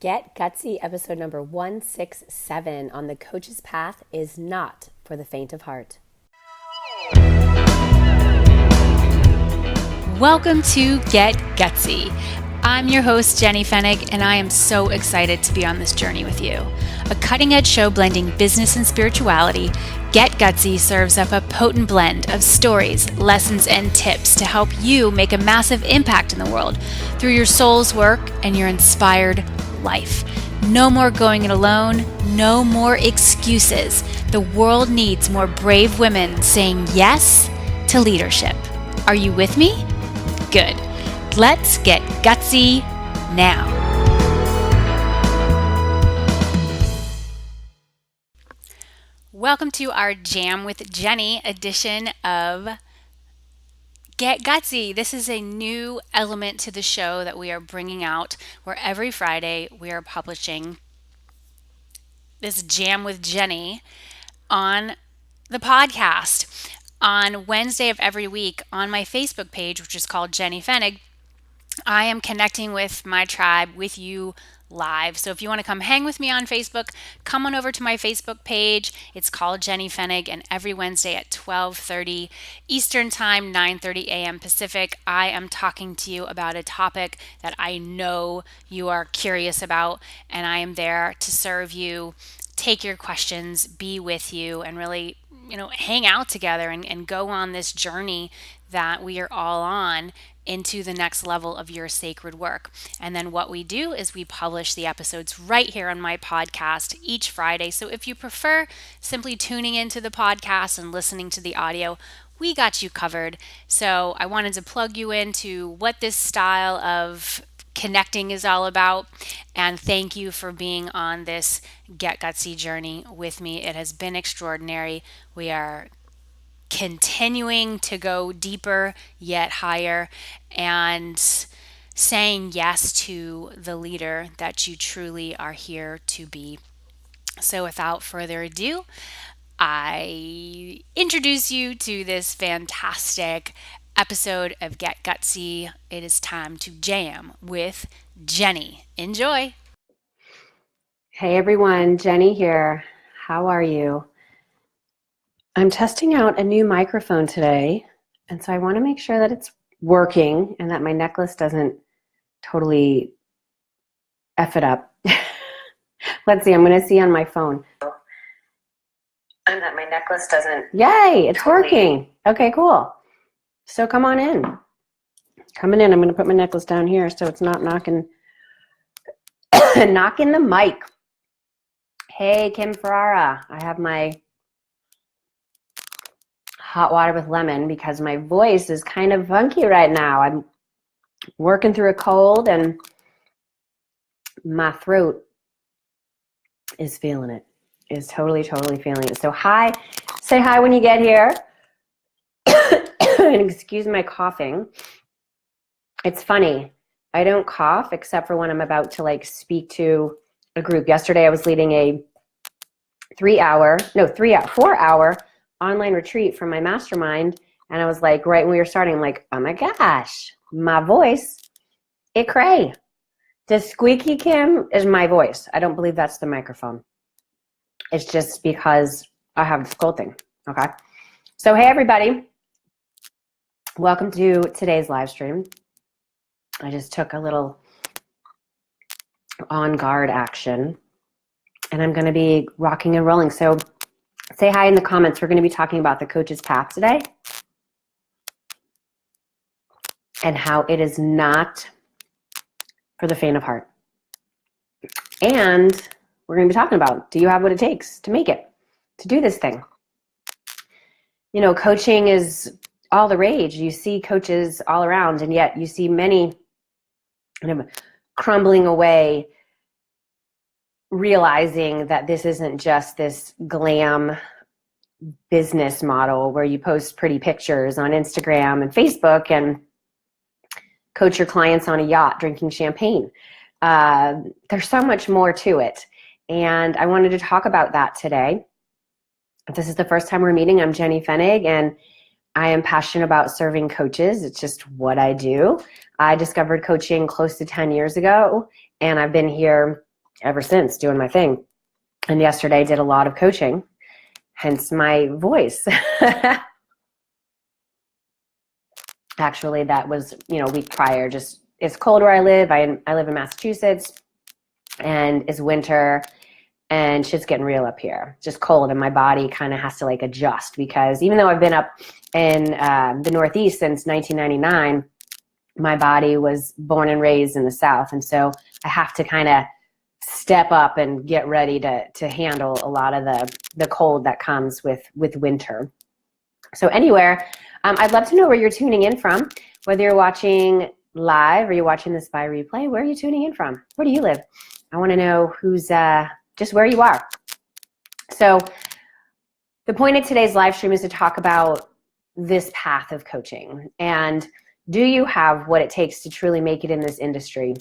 Get Gutsy episode number 167 on the coach's path is not for the faint of heart. Welcome to Get Gutsy. I'm your host, Jenny Fennig, and I am so excited to be on this journey with you. A cutting-edge show blending business and spirituality, Get Gutsy serves up a potent blend of stories, lessons, and tips to help you make a massive impact in the world through your soul's work and your inspired life. No more going it alone, no more excuses. The world needs more brave women saying yes to leadership. Are you with me? Good. Let's get gutsy now. Welcome to our Jam with Jenny edition of Get Gutsy. This is a new element to the show that we are bringing out where every Friday we are publishing this Jam with Jenny on the podcast. On Wednesday of every week on my Facebook page, which is called Jenny Fennig, I am connecting with my tribe, with you live. So if you want to come hang with me on Facebook, come on over to my Facebook page. It's called Jenny Fennig, and every Wednesday at 12:30 Eastern Time, 9:30 a.m. Pacific, I am talking to you about a topic that I know you are curious about, and I am there to serve you, take your questions, be with you, and really hang out together and go on this journey that we are all on into the next level of your sacred work. And then what we do is we publish the episodes right here on my podcast each Friday. So if you prefer simply tuning into the podcast and listening to the audio, we got you covered. So I wanted to plug you into what this style of connecting is all about, and thank you for being on this Get Gutsy journey with me. It has been extraordinary. We are continuing to go deeper yet higher and saying yes to the leader that you truly are here to be. So without further ado, I introduce you to this fantastic episode of Get Gutsy. It is time to jam with Jenny. Enjoy. Hey everyone, Jenny here. How are you? I'm testing out a new microphone today, and so I want to make sure that it's working and that my necklace doesn't totally F it up. Let's see, I'm going to see on my phone. And that my necklace doesn't... Yay, it's working. Okay, cool. So come on in. Coming in, I'm going to put my necklace down here so it's not knocking knocking the mic. Hey, Kim Ferrara. I have my hot water with lemon because my voice is kind of funky right now. I'm working through a cold and my throat is feeling it. Is totally feeling it. So hi, say hi when you get here. And excuse my coughing. It's funny. I don't cough except for when I'm about to speak to a group. Yesterday I was leading a 4-hour online retreat from my mastermind, and I was like, right when we were starting, I'm like, oh my gosh, my voice, it cray. The squeaky Kim is my voice. I don't believe that's the microphone. It's just because I have this cold thing. Okay. So hey everybody, welcome to today's live stream. I just took a little on guard action, and I'm going to be rocking and rolling. So say hi in the comments. We're going to be talking about the coach's path today and how it is not for the faint of heart. And we're going to be talking about, do you have what it takes to make it, to do this thing? Coaching is all the rage. You see coaches all around, and yet you see many kind of crumbling away, realizing that this isn't just this glam business model where you post pretty pictures on Instagram and Facebook and coach your clients on a yacht drinking champagne. There's so much more to it. And I wanted to talk about that today. If this is the first time we're meeting, I'm Jenny Fennig, and I am passionate about serving coaches. It's just what I do. I discovered coaching close to 10 years ago, and I've been here ever since, doing my thing. And yesterday did a lot of coaching, hence my voice. Actually, that was, a week prior. Just, it's cold where I live. I live in Massachusetts, and it's winter, and shit's getting real up here. It's just cold, and my body kind of has to like adjust, because even though I've been up in the Northeast since 1999, my body was born and raised in the South, and so I have to kind of step up and get ready to handle a lot of the cold that comes with winter. So anywhere, I'd love to know where you're tuning in from, whether you're watching live or you're watching this by replay. Where are you tuning in from? Where do you live? I want to know who's just where you are. So the point of today's live stream is to talk about this path of coaching, and do you have what it takes to truly make it in this industry?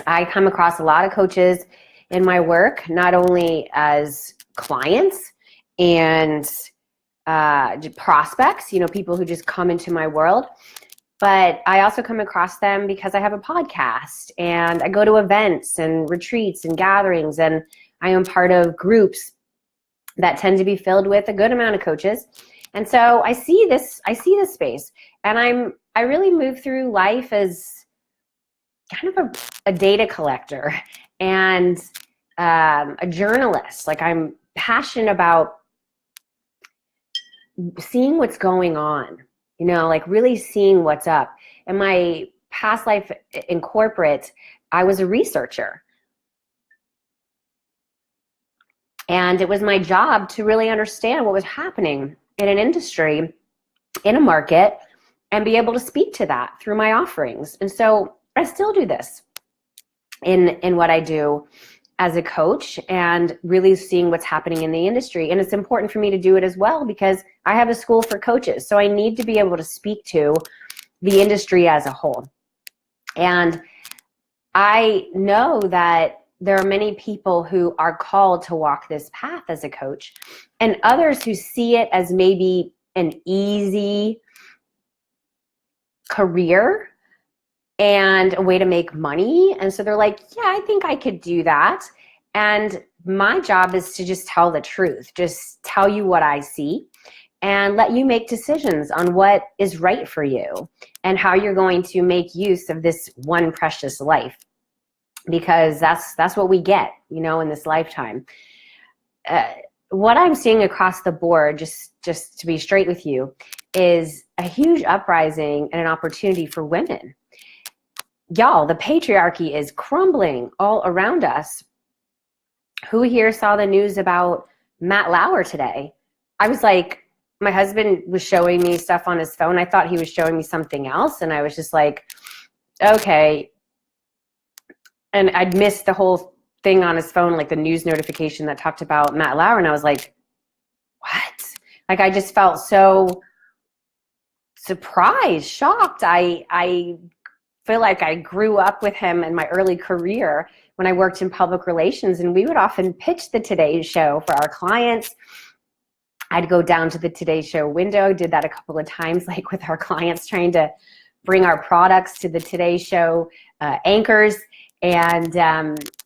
I come across a lot of coaches in my work, not only as clients and prospects, people who just come into my world, but I also come across them because I have a podcast, and I go to events and retreats and gatherings, and I am part of groups that tend to be filled with a good amount of coaches. And so I see this space, and I really move through life as kind of a data collector and a journalist. Like, I'm passionate about seeing what's going on, like really seeing what's up. In my past life in corporate, I was a researcher. And it was my job to really understand what was happening in an industry, in a market, and be able to speak to that through my offerings. And so I still do this in what I do as a coach, and really seeing what's happening in the industry. And it's important for me to do it as well, because I have a school for coaches. So I need to be able to speak to the industry as a whole. And I know that there are many people who are called to walk this path as a coach, and others who see it as maybe an easy career and a way to make money. And so they're like, yeah, I think I could do that. And my job is to just tell the truth, just tell you what I see, and let you make decisions on what is right for you and how you're going to make use of this one precious life, because that's what we get, in this lifetime. What I'm seeing across the board, just to be straight with you, is a huge uprising and an opportunity for women. Y'all, the patriarchy is crumbling all around us. Who here saw the news about Matt Lauer today? I was like, my husband was showing me stuff on his phone. I thought he was showing me something else, and I was just like, okay. And I'd missed the whole thing on his phone, like the news notification that talked about Matt Lauer, and I was like, what? Like, I just felt so surprised, shocked. I feel like I grew up with him in my early career when I worked in public relations, and we would often pitch the Today Show for our clients. I'd go down to the Today Show window, did that a couple of times, like with our clients, trying to bring our products to the Today Show anchors. And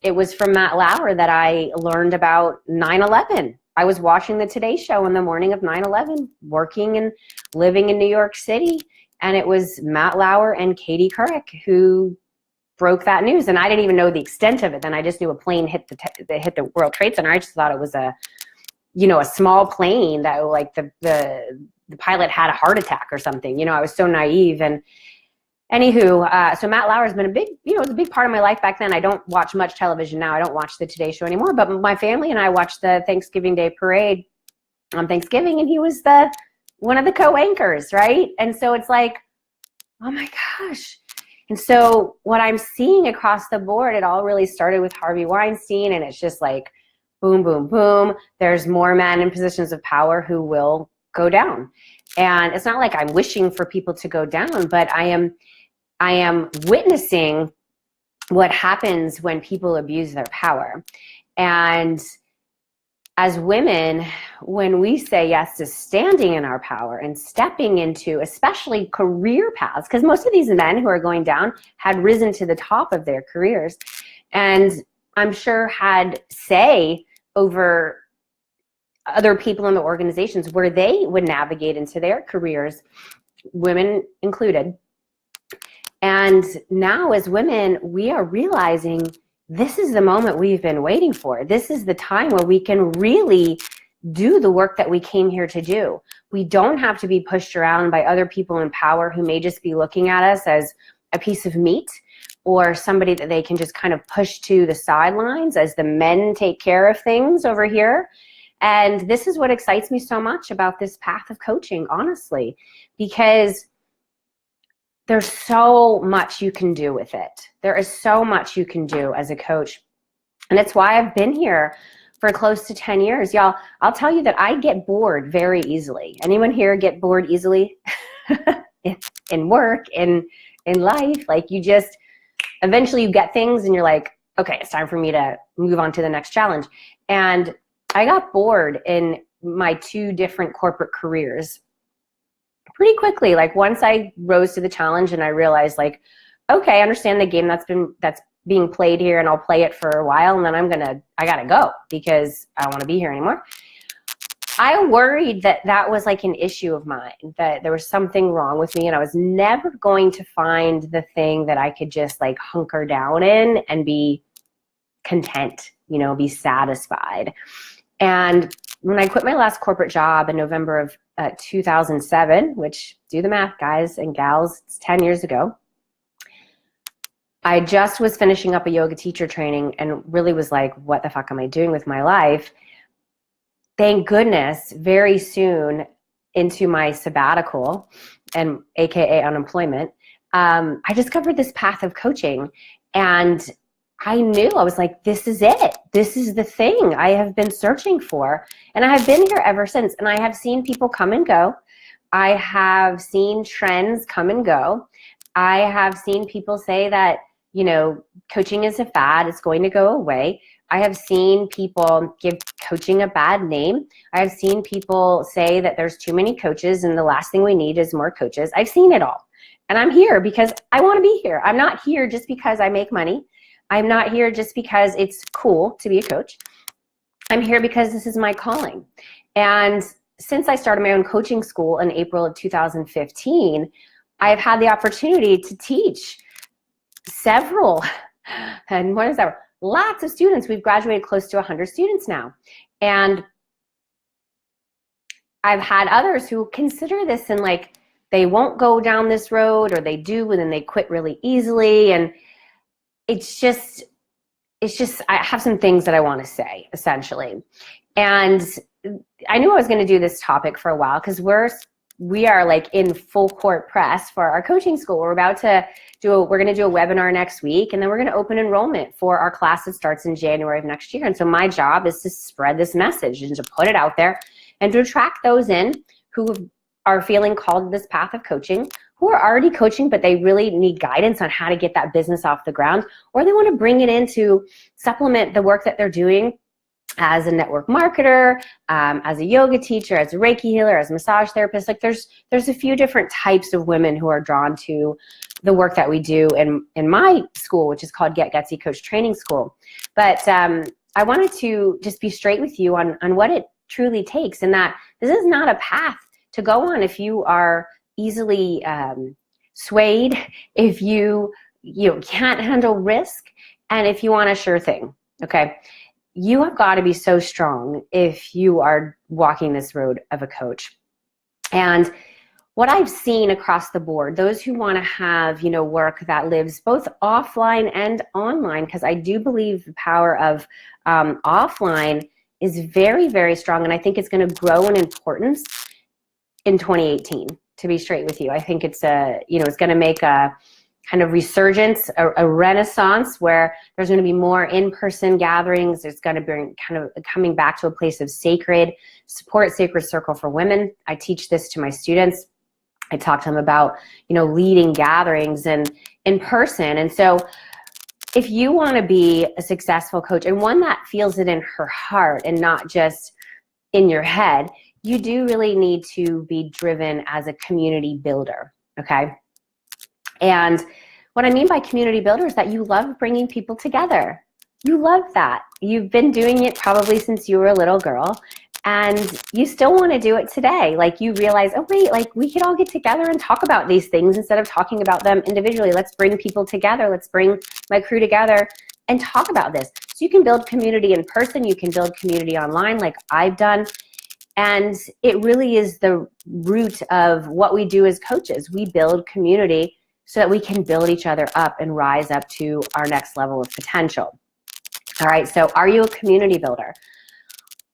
it was from Matt Lauer that I learned about 9/11. I was watching the Today Show on the morning of 9/11, working and living in New York City. And it was Matt Lauer and Katie Couric who broke that news. And I didn't even know the extent of it. Then I just knew a plane hit the World Trade Center. I just thought it was a small plane that, like, the pilot had a heart attack or something. I was so naive. And anywho, so Matt Lauer has been it was a big part of my life back then. I don't watch much television now. I don't watch the Today Show anymore. But my family and I watched the Thanksgiving Day parade on Thanksgiving, and he was one of the co-anchors, right? And so it's like, oh my gosh. And so what I'm seeing across the board, it all really started with Harvey Weinstein, and it's just like, boom, boom, boom. There's more men in positions of power who will go down. And it's not like I'm wishing for people to go down, but I am witnessing what happens when people abuse their power. And as women, when we say yes to standing in our power and stepping into especially career paths, because most of these men who are going down had risen to the top of their careers, and I'm sure had say over other people in the organizations where they would navigate into their careers, women included. And now as women, we are realizing this is the moment we've been waiting for. This is the time where we can really do the work that we came here to do. We don't have to be pushed around by other people in power who may just be looking at us as a piece of meat or somebody that they can just kind of push to the sidelines as the men take care of things over here. And this is what excites me so much about this path of coaching, honestly, because there's so much you can do with it. There is so much you can do as a coach. And it's why I've been here for close to 10 years. Y'all, I'll tell you that I get bored very easily. Anyone here get bored easily? In work, in life, like you just, eventually you get things and you're like, okay, it's time for me to move on to the next challenge. And I got bored in my 2 different corporate careers pretty quickly. Like once I rose to the challenge and I realized like, okay, I understand the game that's being played here and I'll play it for a while and then I gotta go because I don't want to be here anymore. I worried that was like an issue of mine, that there was something wrong with me and I was never going to find the thing that I could just like hunker down in and be content, be satisfied. And when I quit my last corporate job in November of 2007, which, do the math, guys and gals, it's 10 years ago, I just was finishing up a yoga teacher training and really was like, what the fuck am I doing with my life? Thank goodness, very soon into my sabbatical and AKA unemployment, I discovered this path of coaching. And I knew, I was like, this is it. This is the thing I have been searching for. And I have been here ever since. And I have seen people come and go. I have seen trends come and go. I have seen people say that, coaching is a fad. It's going to go away. I have seen people give coaching a bad name. I have seen people say that there's too many coaches and the last thing we need is more coaches. I've seen it all. And I'm here because I want to be here. I'm not here just because I make money. I'm not here just because it's cool to be a coach. I'm here because this is my calling. And since I started my own coaching school in April of 2015, I've had the opportunity to teach several, and what is that? Lots of students. We've graduated close to 100 students now. And I've had others who consider this and like, they won't go down this road or they do and then they quit really easily. And it's just, I have some things that I want to say, essentially. And I knew I was going to do this topic for a while because we are like in full court press for our coaching school. We're going to do a webinar next week, and then we're going to open enrollment for our class that starts in January of next year. And so my job is to spread this message and to put it out there and to attract those in who are feeling called to this path of coaching, who are already coaching, but they really need guidance on how to get that business off the ground, or they want to bring it in to supplement the work that they're doing as a network marketer, as a yoga teacher, as a Reiki healer, as a massage therapist. Like there's a few different types of women who are drawn to the work that we do in my school, which is called Get Gutsy Coach Training School. But I wanted to just be straight with you on what it truly takes, and that this is not a path to go on if you are easily swayed, if you can't handle risk, and if you want a sure thing, okay? You have got to be so strong if you are walking this road of a coach. And what I've seen across the board, those who want to have, work that lives both offline and online, because I do believe the power of offline is very, very strong. And I think it's going to grow in importance in 2018, to be straight with you. I think it's it's going to make a kind of resurgence, a renaissance where there's going to be more in-person gatherings. There's going to be kind of coming back to a place of sacred circle for women. I teach this to my students. I talk to them about, leading gatherings and in person. And so if you want to be a successful coach and one that feels it in her heart and not just in your head, you do really need to be driven as a community builder, okay? And what I mean by community builder is that you love bringing people together. You love that. You've been doing it probably since you were a little girl, and you still want to do it today. Like you realize, oh wait, like we could all get together and talk about these things instead of talking about them individually. Let's bring people together. Let's bring my crew together and talk about this. So you can build community in person. You can build community online like I've done. And it really is the root of what we do as coaches. We build community so that we can build each other up and rise up to our next level of potential. All right, so are you a community builder?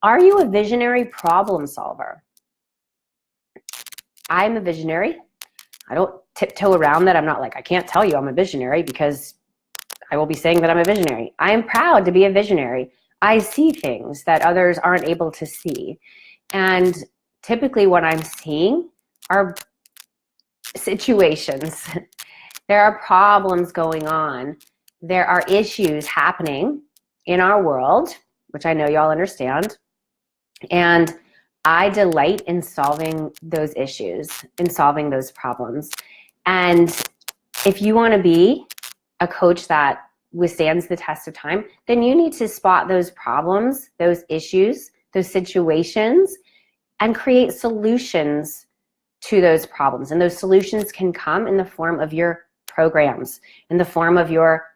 Are you a visionary problem solver? I'm a visionary. I don't tiptoe around that. I'm not like, I can't tell you I'm a visionary because I will be saying that I'm a visionary. I am proud to be a visionary. I see things that others aren't able to see. And typically what I'm seeing are situations. There are problems going on. There are issues happening in our world, which I know y'all understand. And I delight in solving those issues, in solving those problems. And if you want to be a coach that withstands the test of time, then you need to spot those problems, those issues, those situations, and create solutions to those problems. And those solutions can come in the form of your programs, in the form of your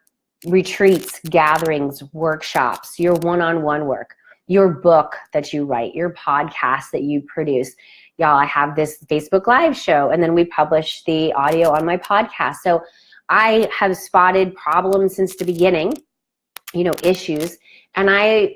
retreats, gatherings, workshops, your one-on-one work, your book that you write, your podcast that you produce. Y'all, I have this Facebook Live show, and then we publish the audio on my podcast. So I have spotted problems since the beginning, issues, and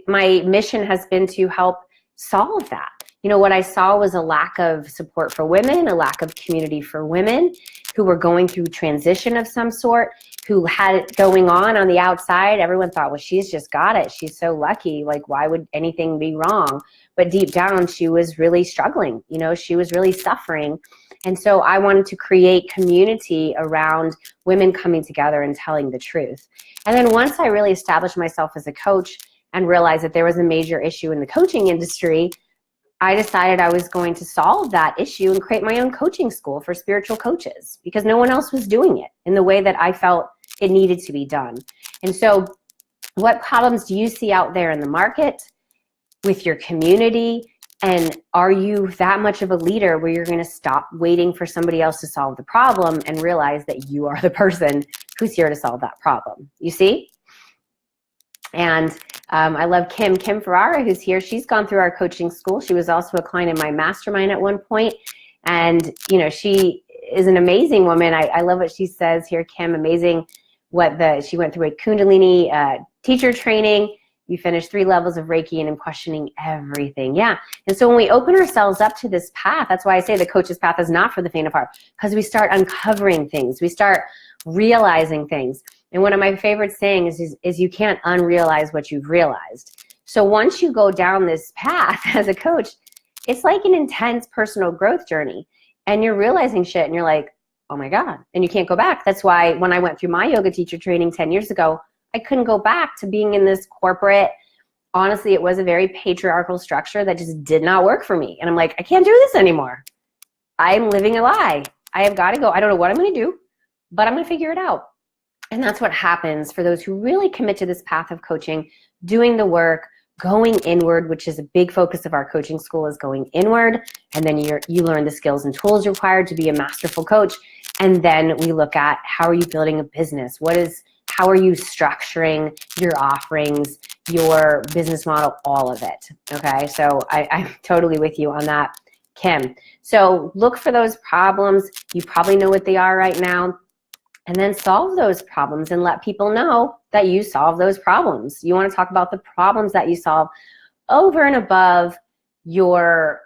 my mission has been to help solve that. What I saw was a lack of support for women, a lack of community for women who were going through transition of some sort, who had it going on the outside. Everyone thought, well, she's just got it. She's so lucky. Like, why would anything be wrong? But deep down, she was really struggling. She was really suffering. And so I wanted to create community around women coming together and telling the truth. And then once I really established myself as a coach and realized that there was a major issue in the coaching industry, I decided I was going to solve that issue and create my own coaching school for spiritual coaches because no one else was doing it in the way that I felt it needed to be done. And so what problems do you see out there in the market with your community? And are you that much of a leader where you're going to stop waiting for somebody else to solve the problem and realize that you are the person who's here to solve that problem? You see? And I love Kim Ferrara, who's here. She's gone through our coaching school. She was also a client in my mastermind at one point. And, she is an amazing woman. I love what she says here, Kim. Amazing she went through a Kundalini teacher training. You finished 3 levels of Reiki and I'm questioning everything. Yeah. And so when we open ourselves up to this path, that's why I say the coach's path is not for the faint of heart, because we start uncovering things. We start realizing things. And one of my favorite sayings is you can't unrealize what you've realized. So once you go down this path as a coach, it's like an intense personal growth journey. And you're realizing shit and you're like, oh my God. And you can't go back. That's why when I went through my yoga teacher training 10 years ago, I couldn't go back to being in this corporate, honestly, it was a very patriarchal structure that just did not work for me. And I'm like, I can't do this anymore. I'm living a lie. I have got to go. I don't know what I'm going to do, but I'm going to figure it out. And that's what happens for those who really commit to this path of coaching, doing the work, going inward, which is a big focus of our coaching school, is going inward. And then you learn the skills and tools required to be a masterful coach. And then we look at how are you building a business? How are you structuring your offerings, your business model, all of it. Okay, so I'm totally with you on that, Kim. So look for those problems. You probably know what they are right now. And then solve those problems and let people know that you solve those problems. You want to talk about the problems that you solve over and above your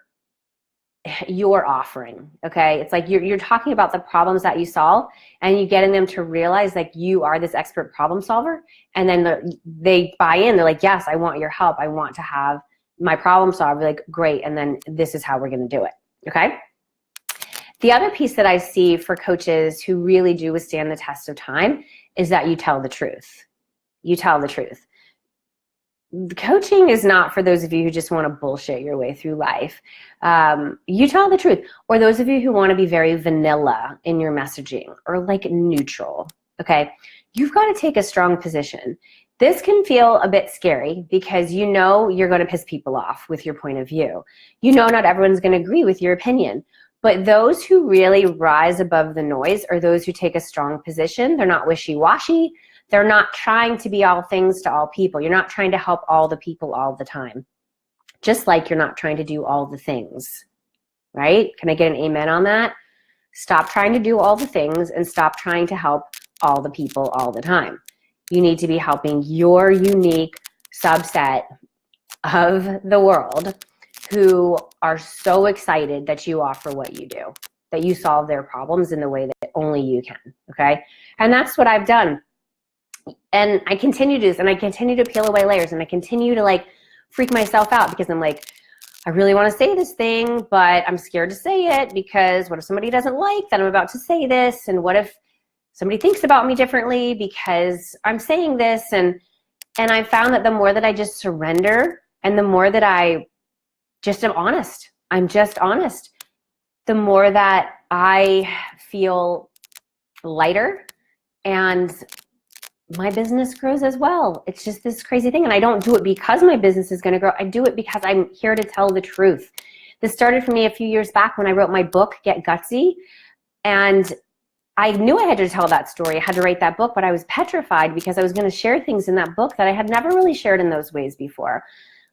offering, okay? It's like you're talking about the problems that you solve and you getting them to realize like you are this expert problem solver, and then they buy in. They're like, yes, I want your help. I want to have my problem solver. Like, great, and then this is how we're going to do it, okay? The other piece that I see for coaches who really do withstand the test of time is that you tell the truth. You tell the truth. Coaching is not for those of you who just want to bullshit your way through life. You tell the truth. Or those of you who want to be very vanilla in your messaging or like neutral, okay? You've got to take a strong position This can feel a bit scary because you know you're going to piss people off with your point of view. You know not everyone's going to agree with your opinion. But those who really rise above the noise are those who take a strong position. They're not wishy-washy. They're not trying to be all things to all people. You're not trying to help all the people all the time. Just like you're not trying to do all the things, right? Can I get an amen on that? Stop trying to do all the things and stop trying to help all the people all the time. You need to be helping your unique subset of the world who are so excited that you offer what you do, that you solve their problems in the way that only you can, okay? And that's what I've done. And I continue to do this, and I continue to peel away layers, and I continue to like freak myself out because I'm like, I really want to say this thing, but I'm scared to say it because what if somebody doesn't like that I'm about to say this? And what if somebody thinks about me differently because I'm saying this? And I found that the more that I just surrender and the more that I just am honest, I'm just honest, the more that I feel lighter and my business grows as well. It's just this crazy thing. And I don't do it because my business is going to grow. I do it because I'm here to tell the truth. This started for me a few years back when I wrote my book, Get Gutsy. And I knew I had to tell that story. I had to write that book, but I was petrified because I was going to share things in that book that I had never really shared in those ways before.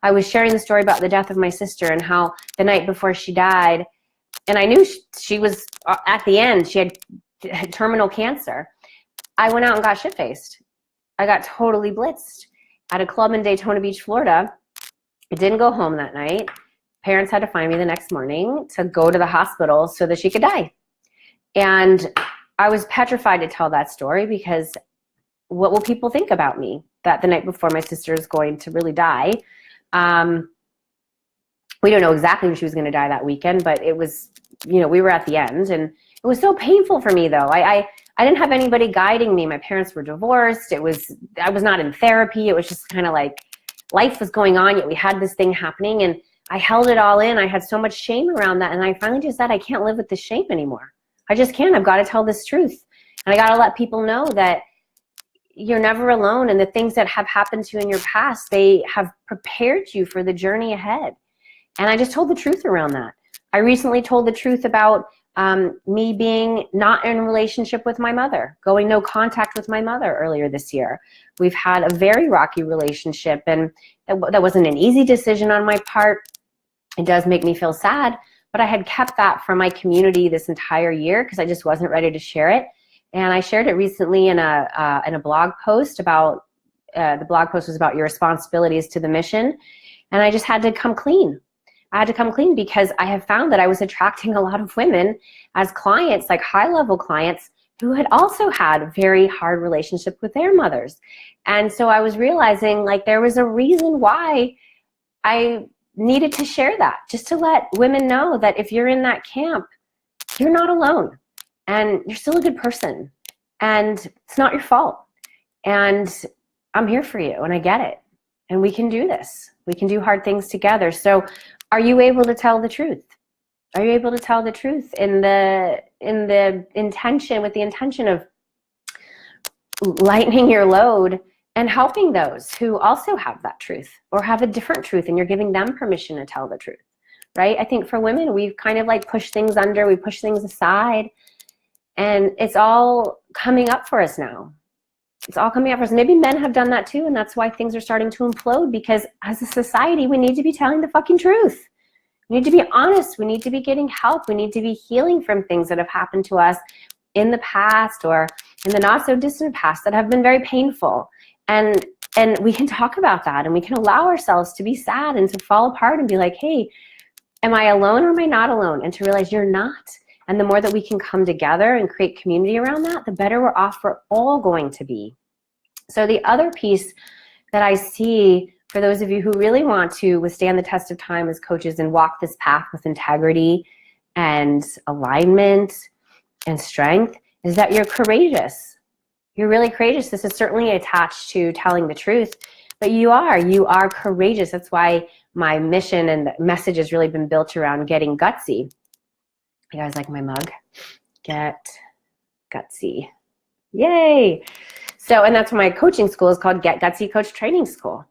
I was sharing the story about the death of my sister and how the night before she died, and I knew she was at the end, she had terminal cancer. I went out and got shit-faced. I got totally blitzed at a club in Daytona Beach, Florida. I didn't go home that night. Parents had to find me the next morning to go to the hospital so that she could die. And I was petrified to tell that story because what will people think about me that the night before my sister is going to really die? We don't know exactly when she was going to die that weekend, but it was, you know, we were at the end, and it was so painful for me though. I didn't have anybody guiding me. My parents were divorced. I was not in therapy. It was just kind of like life was going on, yet we had this thing happening, and I held it all in. I had so much shame around that, and I finally just said, I can't live with this shame anymore. I just can't. I've got to tell this truth, and I got to let people know that you're never alone, and the things that have happened to you in your past, they have prepared you for the journey ahead. And I just told the truth around that. I recently told the truth about me being not in a relationship with my mother, going no contact with my mother earlier this year. We've had a very rocky relationship, and that wasn't an easy decision on my part. It does make me feel sad, but I had kept that from my community this entire year because I just wasn't ready to share it. And I shared it recently in a blog post about, the blog post was about your responsibilities to the mission. And I just had to come clean. I had to come clean because I have found that I was attracting a lot of women as clients, like high-level clients, who had also had a very hard relationship with their mothers. And so I was realizing like there was a reason why I needed to share that, just to let women know that if you're in that camp, you're not alone. And you're still a good person, and it's not your fault. And I'm here for you, and I get it. And we can do this. We can do hard things together. So are you able to tell the truth? Are you able to tell the truth in the intention, with the intention of lightening your load and helping those who also have that truth or have a different truth, and you're giving them permission to tell the truth, right? I think for women, we've kind of like pushed things under, we push things aside. And it's all coming up for us now. It's all coming up for us. Maybe men have done that too, and that's why things are starting to implode, because as a society, we need to be telling the fucking truth. We need to be honest. We need to be getting help. We need to be healing from things that have happened to us in the past or in the not so distant past that have been very painful. And we can talk about that, and we can allow ourselves to be sad and to fall apart and be like, hey, am I alone or am I not alone? And to realize you're not. And the more that we can come together and create community around that, the better we're off we're all going to be. So the other piece that I see for those of you who really want to withstand the test of time as coaches and walk this path with integrity and alignment and strength is that you're courageous. You're really courageous. This is certainly attached to telling the truth, but you are courageous. That's why my mission and message has really been built around getting gutsy. You guys like my mug? Get gutsy. Yay. So, and that's why my coaching school is called Get Gutsy Coach Training School.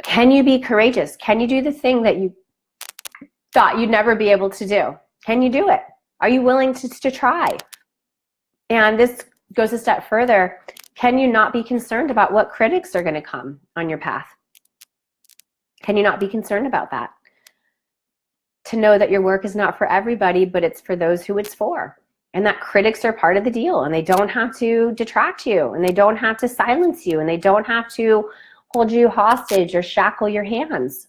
Can you be courageous? Can you do the thing that you thought you'd never be able to do? Can you do it? Are you willing to try? And this goes a step further. Can you not be concerned about what critics are going to come on your path? Can you not be concerned about that? To know that your work is not for everybody, but it's for those who it's for. And that critics are part of the deal, and they don't have to detract you, and they don't have to silence you, and they don't have to hold you hostage or shackle your hands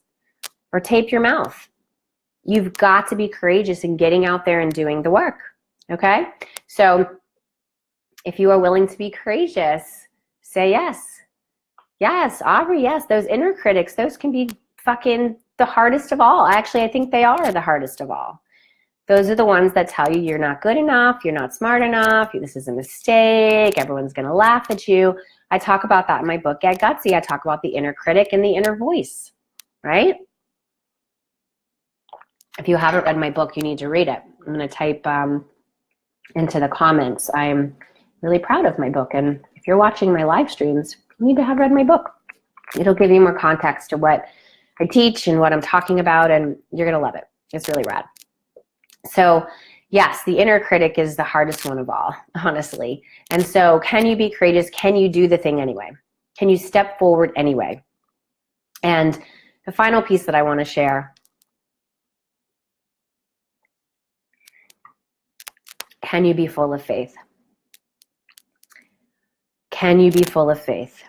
or tape your mouth. You've got to be courageous in getting out there and doing the work, okay? So if you are willing to be courageous, say yes. Yes, Aubrey, yes, those inner critics, those can be fucking the hardest of all. Actually, I think they are the hardest of all. Those are the ones that tell you you're not good enough, you're not smart enough, this is a mistake, everyone's gonna laugh at you. I talk about that in my book, Get Gutsy. I talk about the inner critic and the inner voice, right? If you haven't read my book, you need to read it. I'm gonna type into the comments. I'm really proud of my book, and if you're watching my live streams, you need to have read my book. It'll give you more context to what I teach and what I'm talking about, and you're gonna love it. It's really rad. So yes, the inner critic is the hardest one of all, honestly. And so can you be courageous? Can you do the thing anyway? Can you step forward anyway? And the final piece that I want to share, can you be full of faith? Can you be full of faith?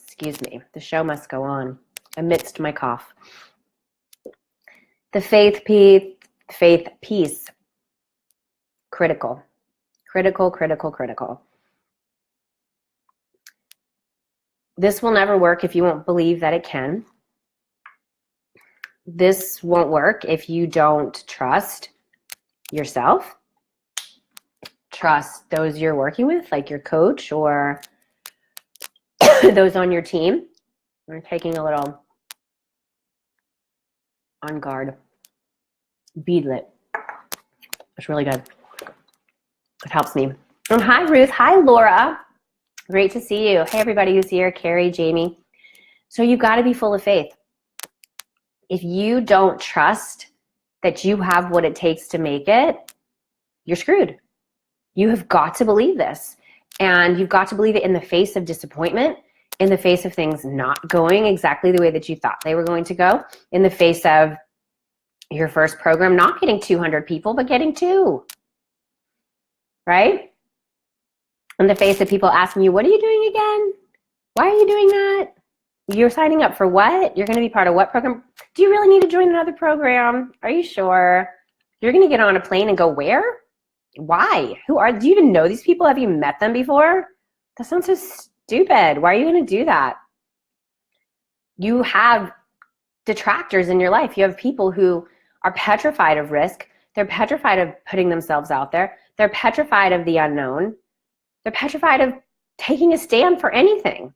Excuse me, the show must go on amidst my cough. The faith piece, critical. This will never work if you won't believe that it can. This won't work if you don't trust yourself, trust those you're working with, like your coach or those on your team. We're taking a little On Guard beadlet. It's really good. It helps me. And hi, Ruth. Hi, Laura. Great to see you. Hey, everybody who's here. Carrie, Jamie. So you've got to be full of faith. If you don't trust that you have what it takes to make it, you're screwed. You have got to believe this. And you've got to believe it in the face of disappointment, in the face of things not going exactly the way that you thought they were going to go, in the face of your first program not getting 200 people, but getting 2, right? In the face of people asking you, what are you doing again? Why are you doing that? You're signing up for what? You're going to be part of what program? Do you really need to join another program? Are you sure? You're going to get on a plane and go where? Why? Do you even know these people? Have you met them before? That sounds so stupid. Why are you going to do that? You have detractors in your life. You have people who are petrified of risk. They're petrified of putting themselves out there. They're petrified of the unknown. They're petrified of taking a stand for anything.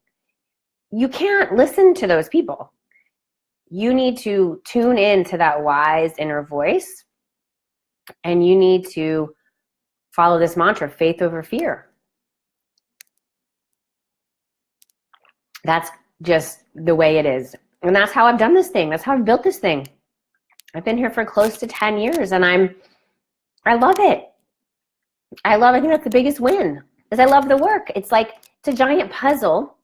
You can't listen to those people. You need to tune in to that wise inner voice, and you need to follow this mantra, faith over fear. That's just the way it is. And that's how I've done this thing. That's how I've built this thing. I've been here for close to 10 years, and I love it. I think that's the biggest win, is I love the work. It's a giant puzzle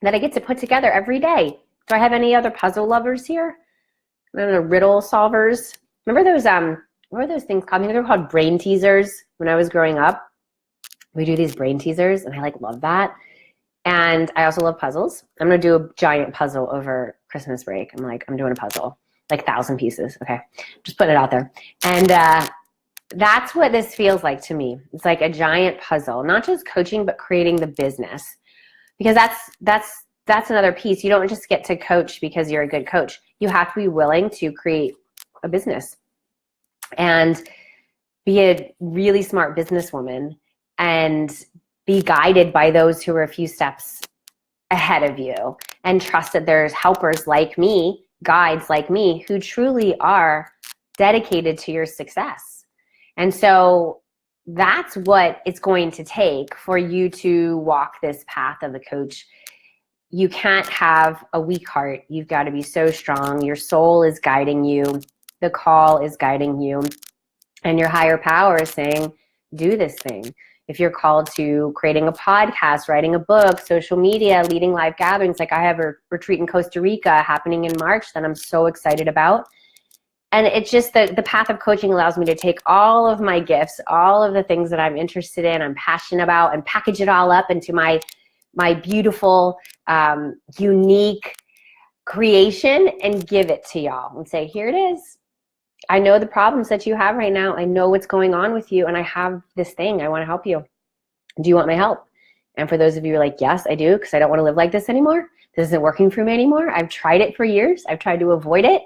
that I get to put together every day. Do I have any other puzzle lovers here? The riddle solvers. Remember those, what were those things called? I think they were called brain teasers when I was growing up. We do these brain teasers, and I love that. And I also love puzzles. I'm gonna do a giant puzzle over Christmas break. I'm doing a puzzle, 1,000 pieces. Okay, just putting it out there. And that's what this feels like to me. It's like a giant puzzle, not just coaching, but creating the business. Because that's another piece. You don't just get to coach because you're a good coach. You have to be willing to create a business and be a really smart businesswoman and be guided by those who are a few steps ahead of you, and trust that there's helpers like me, guides like me, who truly are dedicated to your success. And so that's what it's going to take for you to walk this path of the coach. You can't have a weak heart. You've got to be so strong. Your soul is guiding you. The call is guiding you. And your higher power is saying, do this thing. If you're called to creating a podcast, writing a book, social media, leading live gatherings, like I have a retreat in Costa Rica happening in March that I'm so excited about. And it's just the path of coaching allows me to take all of my gifts, all of the things that I'm interested in, I'm passionate about, and package it all up into my beautiful, unique creation and give it to y'all and say, here it is. I know the problems that you have right now. I know what's going on with you, and I have this thing. I want to help you. Do you want my help? And for those of you who are like, yes, I do, because I don't want to live like this anymore. This isn't working for me anymore. I've tried it for years. I've tried to avoid it.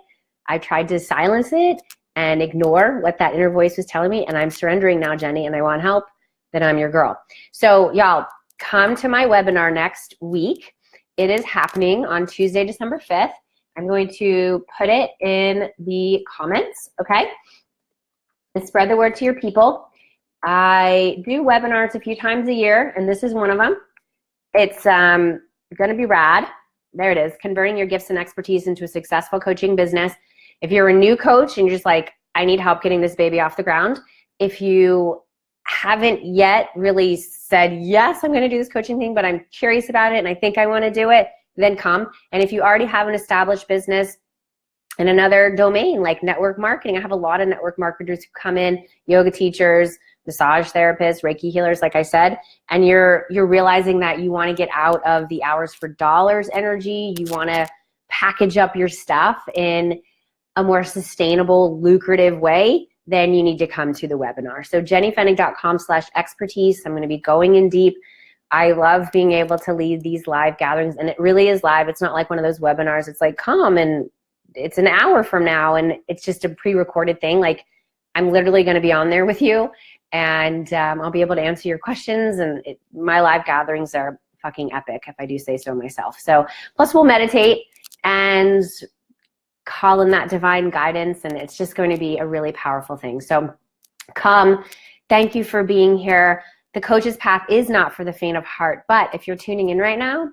I've tried to silence it and ignore what that inner voice was telling me, and I'm surrendering now, Jenny, and I want help. Then I'm your girl. So y'all, come to my webinar next week. It is happening on Tuesday, December 5th. I'm going to put it in the comments, okay? And spread the word to your people. I do webinars a few times a year, and this is one of them. It's going to be rad. There it is, converting your gifts and expertise into a successful coaching business. If you're a new coach and you're just like, I need help getting this baby off the ground. If you haven't yet really said, yes, I'm going to do this coaching thing, but I'm curious about it and I think I want to do it, then come. And if you already have an established business in another domain like network marketing, I have a lot of network marketers who come in, yoga teachers, massage therapists, Reiki healers, like I said, and you're realizing that you want to get out of the hours for dollars energy. You want to package up your stuff in a more sustainable, lucrative way, then you need to come to the webinar. So jennyfennig.com/expertise. I'm going to be going in deep. I love being able to lead these live gatherings, and it really is live. It's not like one of those webinars. It's like, come, and it's an hour from now, and it's just a pre-recorded thing. Like, I'm literally going to be on there with you, and I'll be able to answer your questions, and my live gatherings are fucking epic, if I do say so myself. So, plus we'll meditate and call in that divine guidance, and it's just going to be a really powerful thing. So come. Thank you for being here. The coach's path is not for the faint of heart, but if you're tuning in right now,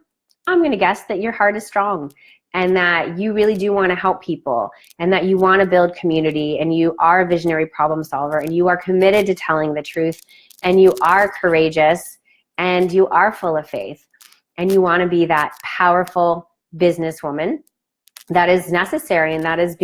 I'm going to guess that your heart is strong and that you really do want to help people and that you want to build community and you are a visionary problem solver and you are committed to telling the truth and you are courageous and you are full of faith and you want to be that powerful businesswoman that is necessary, and that is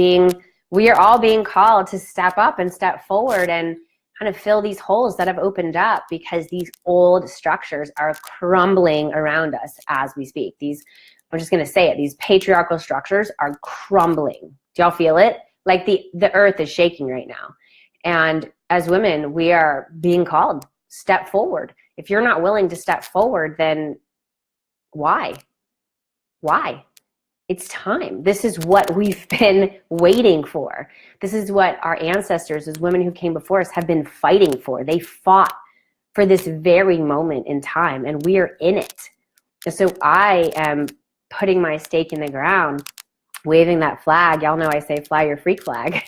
we are all being called to step up and step forward and kind of fill these holes that have opened up because these old structures are crumbling around us as we speak. I'm just going to say it, these patriarchal structures are crumbling. Do y'all feel it? Like the earth is shaking right now. And as women, we are being called, step forward. If you're not willing to step forward, then why? Why? It's time. This is what we've been waiting for. This is what our ancestors, as women who came before us, have been fighting for. They fought for this very moment in time, and we are in it. And so I am putting my stake in the ground, waving that flag. Y'all know I say fly your freak flag.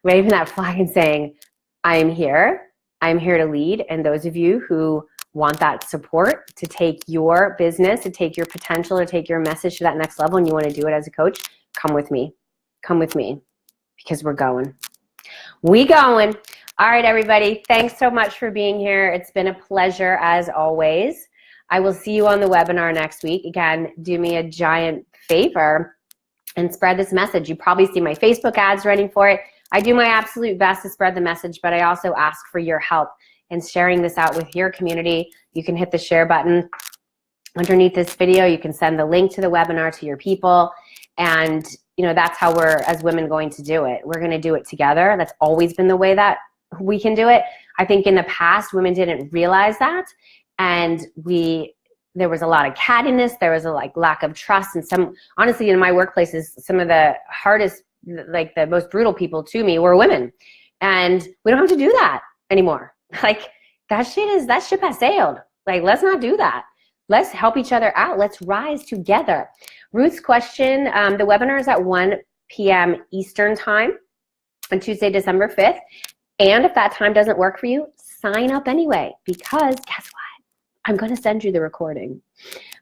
Waving that flag and saying, I'm here. I'm here to lead. And those of you who want that support to take your business, to take your potential, or take your message to that next level, and you want to do it as a coach, come with me. Come with me, because we're going. We going. All right, everybody. Thanks so much for being here. It's been a pleasure as always. I will see you on the webinar next week. Again, do me a giant favor and spread this message. You probably see my Facebook ads running for it. I do my absolute best to spread the message, but I also ask for your help in sharing this out with your community. You can hit the share button underneath this video. You can send the link to the webinar to your people. And that's how we're, as women, going to do it. We're going to do it together. That's always been the way that we can do it. I think in the past, women didn't realize that. And there was a lot of cattiness. There was a lack of trust. And honestly, in my workplaces, some of the hardest, the most brutal people to me were women. And we don't have to do that anymore. That ship has sailed. Let's not do that. Let's help each other out. Let's rise together. Ruth's question, the webinar is at 1 p.m. Eastern time on Tuesday, December 5th. And if that time doesn't work for you, sign up anyway, because guess what? I'm going to send you the recording.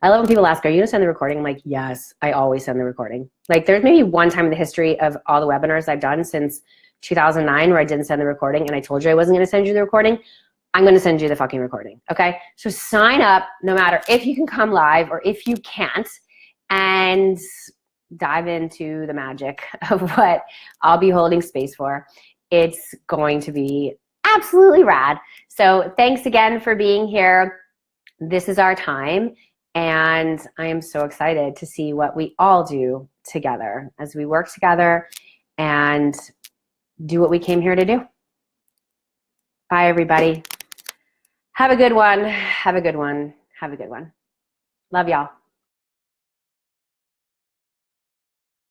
I love when people ask, are you going to send the recording? I'm like, yes, I always send the recording. Like there's maybe one time in the history of all the webinars I've done since 2009 where I didn't send the recording, and I told you I wasn't going to send you the recording. I'm going to send you the fucking recording. Okay. So sign up no matter if you can come live or if you can't, and dive into the magic of what I'll be holding space for. It's going to be absolutely rad. So thanks again for being here. This is our time, and I am so excited to see what we all do together as we work together and do what we came here to do. Bye, everybody. Have a good one. Have a good one. Have a good one. Love y'all.